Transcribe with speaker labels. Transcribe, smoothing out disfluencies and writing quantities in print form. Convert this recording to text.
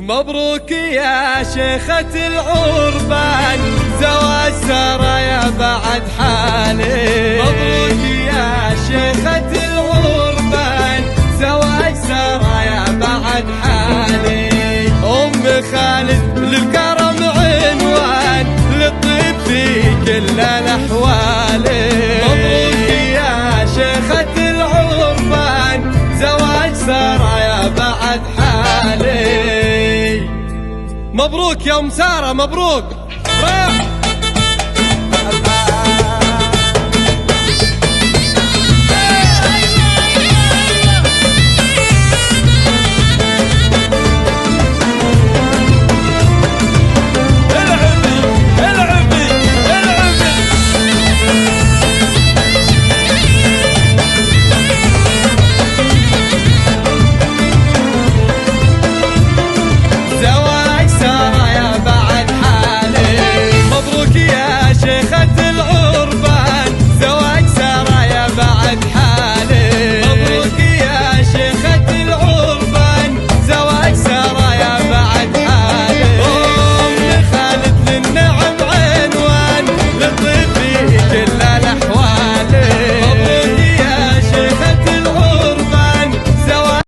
Speaker 1: مبروك يا شيخة العربان، زواج سارة يا بعد حالي. مبروك يا شيخة العربان، زواج سارة يا بعد حالي. أم خالد للكرم عنوان، للطيب في كل الأحوال. مبروك يا شيخة العربان، زواج سارة يا بعد حالي. مبروك يا أم سارة، مبروك.